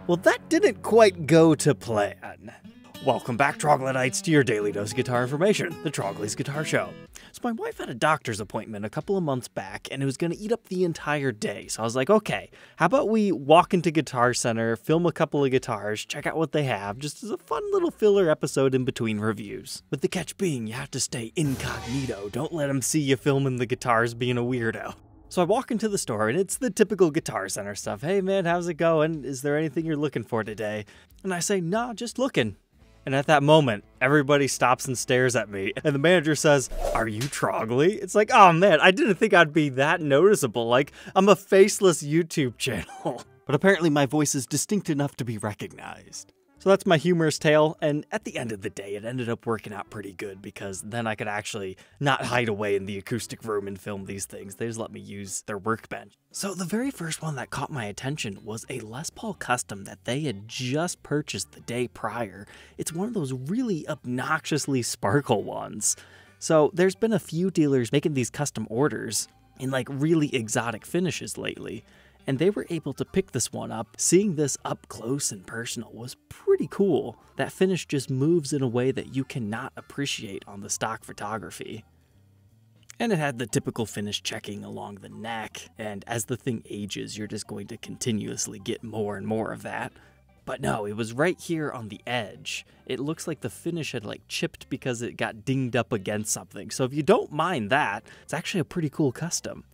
Well, that didn't quite go to plan. Welcome back, Troglodytes, to your daily dose of guitar information, the Trogly's Guitar Show. So my wife had a doctor's appointment a couple of months back, and it was going to eat up the entire day. So I was like, okay, how about we walk into Guitar Center, film a couple of guitars, check out what they have, just as a fun little filler episode in between reviews. With the catch being, you have to stay incognito. Don't let them see you filming the guitars being a weirdo. So I walk into the store, and it's the typical Guitar Center stuff. Hey man, how's it going? Is there anything you're looking for today? And I say, nah, just looking. And at that moment, everybody stops and stares at me, and the manager says, "Are you Trogly?" It's like, oh man, I didn't think I'd be that noticeable. Like, I'm a faceless YouTube channel. But apparently my voice is distinct enough to be recognized. So that's my humorous tale, and at the end of the day, it ended up working out pretty good because then I could actually not hide away in the acoustic room and film these things. They just let me use their workbench. So the very first one that caught my attention was a Les Paul Custom that they had just purchased the day prior. It's one of those really obnoxiously sparkle ones. So there's been a few dealers making these custom orders in like really exotic finishes lately. And they were able to pick this one up. Seeing this up close and personal was pretty cool. That finish just moves in a way that you cannot appreciate on the stock photography. And it had the typical finish checking along the neck, and as the thing ages, you're just going to continuously get more and more of that. But no, it was right here on the edge. It looks like the finish had like chipped because it got dinged up against something. So if you don't mind that, it's actually a pretty cool custom.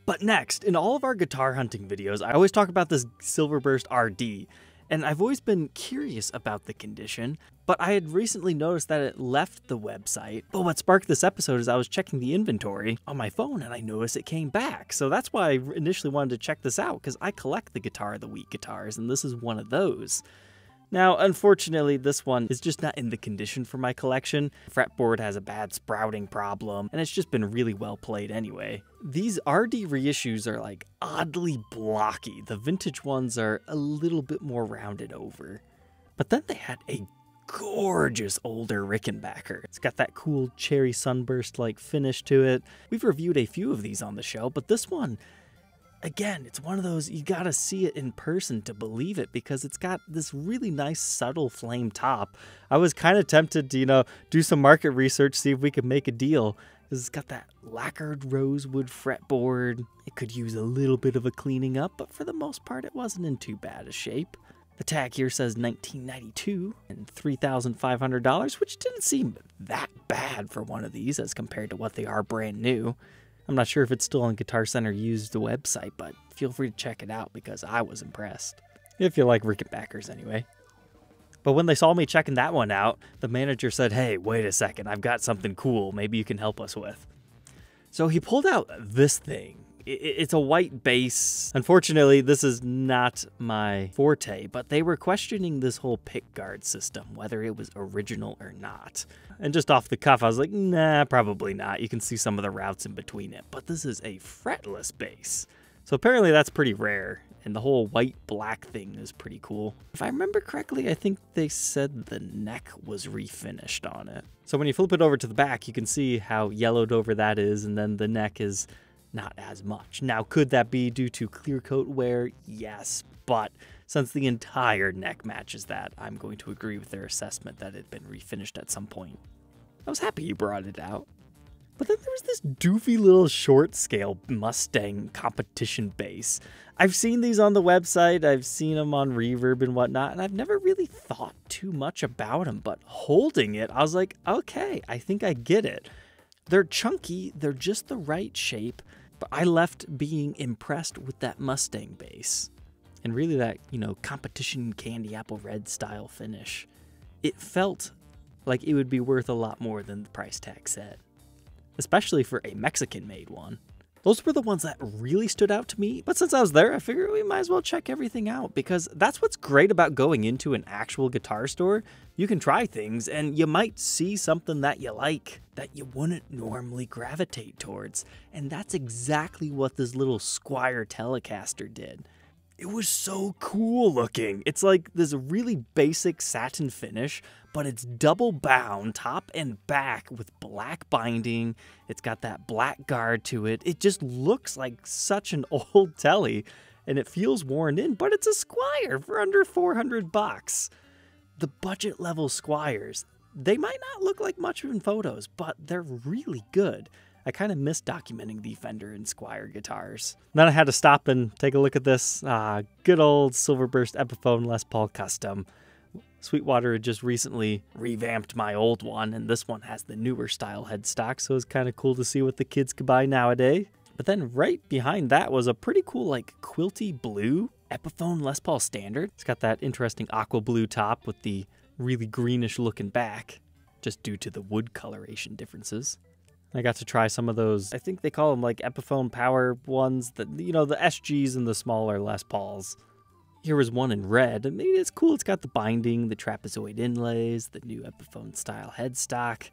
But next, in all of our guitar hunting videos, I always talk about this Silverburst RD, and I've always been curious about the condition, but I had recently noticed that it left the website. But what sparked this episode is I was checking the inventory on my phone, and I noticed it came back. So that's why I initially wanted to check this out, because I collect the Guitar of the Week guitars, and this is one of those. Now, unfortunately, this one is just not in the condition for my collection. Fretboard has a bad sprouting problem, and it's just been really well played anyway. These RD reissues are like oddly blocky. The vintage ones are a little bit more rounded over. But then they had a gorgeous older Rickenbacker. It's got that cool cherry sunburst-like finish to it. We've reviewed a few of these on the show, but this one, again, it's one of those, you gotta see it in person to believe it because it's got this really nice subtle flame top. I was kind of tempted to, do some market research, see if we could make a deal. Because it's got that lacquered rosewood fretboard. It could use a little bit of a cleaning up, but for the most part, it wasn't in too bad a shape. The tag here says $1992 and $3,500, which didn't seem that bad for one of these as compared to what they are brand new. I'm not sure if it's still on Guitar Center used website, but feel free to check it out because I was impressed. If you like Rickenbackers anyway. But when they saw me checking that one out, the manager said, "Hey, wait a second, I've got something cool maybe you can help us with." So he pulled out this thing. It's a white bass. Unfortunately, this is not my forte, but they were questioning this whole pickguard system, whether it was original or not. And just off the cuff, I was like, nah, probably not. You can see some of the routes in between it, but this is a fretless bass. So apparently that's pretty rare, and the whole white-black thing is pretty cool. If I remember correctly, I think they said the neck was refinished on it. So when you flip it over to the back, you can see how yellowed over that is, and then the neck is not as much. Now, could that be due to clear coat wear? Yes, but since the entire neck matches that, I'm going to agree with their assessment that it had been refinished at some point. I was happy you brought it out. But then there was this doofy little short scale Mustang competition bass. I've seen these on the website, I've seen them on Reverb and whatnot, and I've never really thought too much about them, but holding it, I was like, okay, I think I get it. They're chunky, they're just the right shape, but I left being impressed with that Mustang bass. And really that, competition candy apple red style finish. It felt like it would be worth a lot more than the price tag said. Especially for a Mexican-made one. Those were the ones that really stood out to me, but since I was there, I figured we might as well check everything out, because that's what's great about going into an actual guitar store. You can try things, and you might see something that you like that you wouldn't normally gravitate towards, and that's exactly what this little Squier Telecaster did. It was so cool looking. It's like this really basic satin finish, but it's double bound top and back with black binding. It's got that black guard to it. It just looks like such an old telly. and it feels worn in, but it's a Squier for under 400 bucks. The budget level Squiers, they might not look like much in photos, but they're really good. I kind of miss documenting the Fender and Squier guitars. Then I had to stop and take a look at this good old Silverburst Epiphone Les Paul Custom. Sweetwater had just recently revamped my old one, and this one has the newer style headstock, so it's kind of cool to see what the kids could buy nowadays. But then right behind that was a pretty cool, like, quilty blue Epiphone Les Paul Standard. It's got that interesting aqua blue top with the really greenish looking back, just due to the wood coloration differences. I got to try some of those, I think they call them like Epiphone Power ones, that, you know, the SGs and the smaller Les Pauls. Here was one in red, and maybe it's cool. It's got the binding, the trapezoid inlays, the new Epiphone style headstock.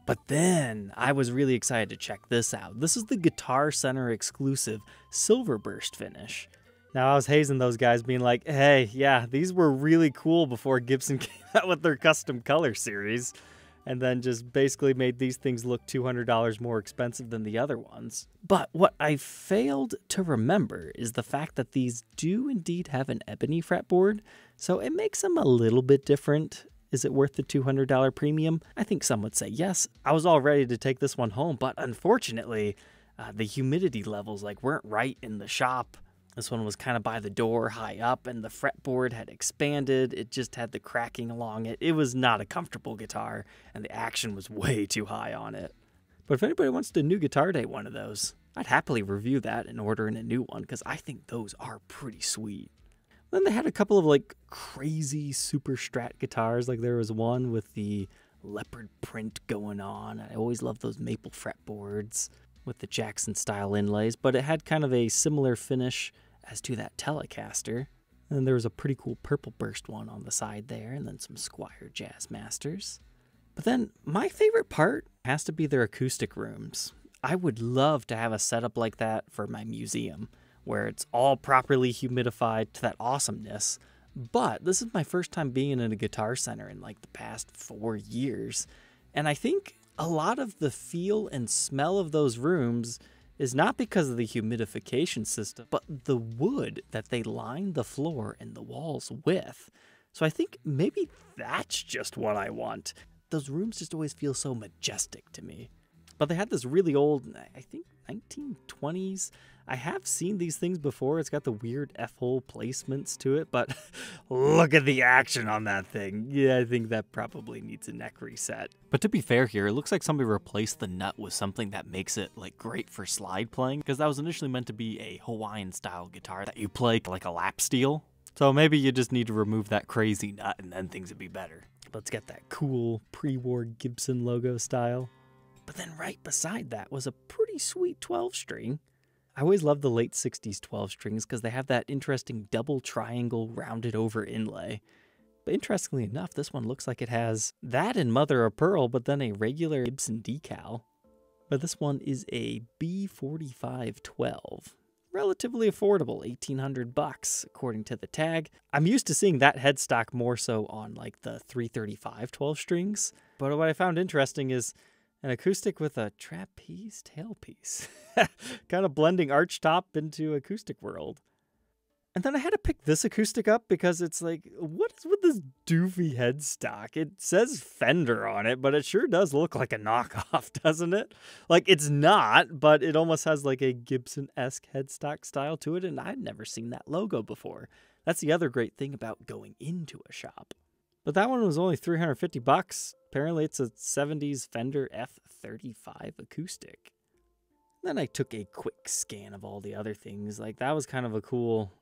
But then I was really excited to check this out. This is the Guitar Center exclusive Silverburst finish. Now I was hazing those guys, being like, hey, yeah, these were really cool before Gibson came out with their custom color series, and then just basically made these things look $200 more expensive than the other ones. But what I failed to remember is the fact that these do indeed have an ebony fretboard, so it makes them a little bit different. Is it worth the $200 premium? I think some would say yes. I was all ready to take this one home, but unfortunately, the humidity levels weren't right in the shop. This one was kind of by the door, high up, and the fretboard had expanded. It just had the cracking along it. It was not a comfortable guitar, and the action was way too high on it. But if anybody wants to New Guitar Day one of those, I'd happily review that and order in a new one, because I think those are pretty sweet. Then they had a couple of crazy super strat guitars. There was one with the leopard print going on. I always love those maple fretboards with the Jackson style inlays, but it had kind of a similar finish as to that Telecaster. And there was a pretty cool purple burst one on the side there, and then some Squier Jazz Masters. But then my favorite part has to be their acoustic rooms. I would love to have a setup like that for my museum, where it's all properly humidified to that awesomeness. But this is my first time being in a Guitar Center in the past 4 years. And I think a lot of the feel and smell of those rooms is not because of the humidification system, but the wood that they line the floor and the walls with. So I think maybe that's just what I want. Those rooms just always feel so majestic to me. But they had this really old, I think 1920s. I have seen these things before. It's got the weird F-hole placements to it, but look at the action on that thing. Yeah, I think that probably needs a neck reset. But to be fair here, it looks like somebody replaced the nut with something that makes it great for slide playing, because that was initially meant to be a Hawaiian style guitar that you play like a lap steel. So maybe you just need to remove that crazy nut and then things would be better. Let's get that cool pre-war Gibson logo style. But then right beside that was a pretty sweet 12-string. I always love the late 60s 12 strings because they have that interesting double triangle rounded over inlay. But interestingly enough, this one looks like it has that in mother of pearl, but then a regular Gibson decal. But this one is a B4512. Relatively affordable, 1,800 bucks according to the tag. I'm used to seeing that headstock more so on the 335 12 strings. But what I found interesting is an acoustic with a trapeze tailpiece. Kind of blending arch top into acoustic world. And then I had to pick this acoustic up because it's what is with this doofy headstock? It says Fender on it, but it sure does look like a knockoff, doesn't it? It's not, but it almost has a Gibson-esque headstock style to it, and I'd never seen that logo before. That's the other great thing about going into a shop. But that one was only 350 bucks. Apparently it's a 70s Fender F35 acoustic. Then I took a quick scan of all the other things. That was kind of a cool,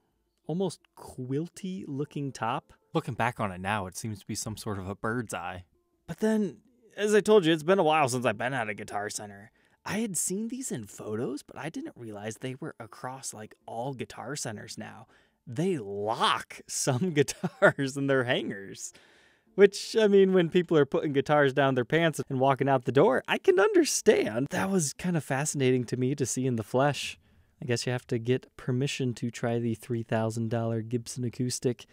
almost quilty looking top. Looking back on it now, it seems to be some sort of a bird's eye. But then, as I told you, it's been a while since I've been at a Guitar Center. I had seen these in photos, but I didn't realize they were across all Guitar Centers now. They lock some guitars in their hangers. Which, I mean, when people are putting guitars down their pants and walking out the door, I can understand. That was kind of fascinating to me to see in the flesh. I guess you have to get permission to try the $3,000 Gibson acoustic,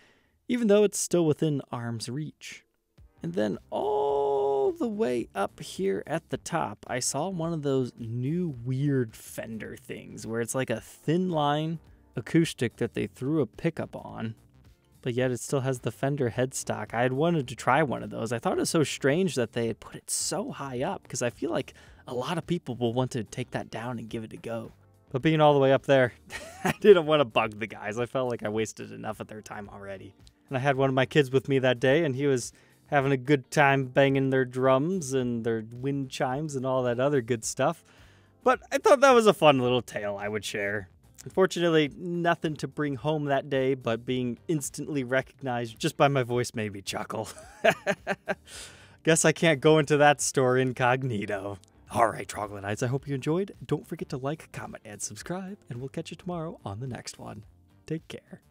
even though it's still within arm's reach. And then all the way up here at the top, I saw one of those new weird Fender things where it's a thin line acoustic that they threw a pickup on, but yet it still has the Fender headstock. I had wanted to try one of those. I thought it was so strange that they had put it so high up, because I feel like a lot of people will want to take that down and give it a go. But being all the way up there, I didn't want to bug the guys. I felt like I wasted enough of their time already. And I had one of my kids with me that day, and he was having a good time banging their drums and their wind chimes and all that other good stuff. But I thought that was a fun little tale I would share. Unfortunately, nothing to bring home that day, but being instantly recognized just by my voice made me chuckle. Guess I can't go into that store incognito. Alright, Troglodytes, I hope you enjoyed. Don't forget to like, comment, and subscribe, and we'll catch you tomorrow on the next one. Take care.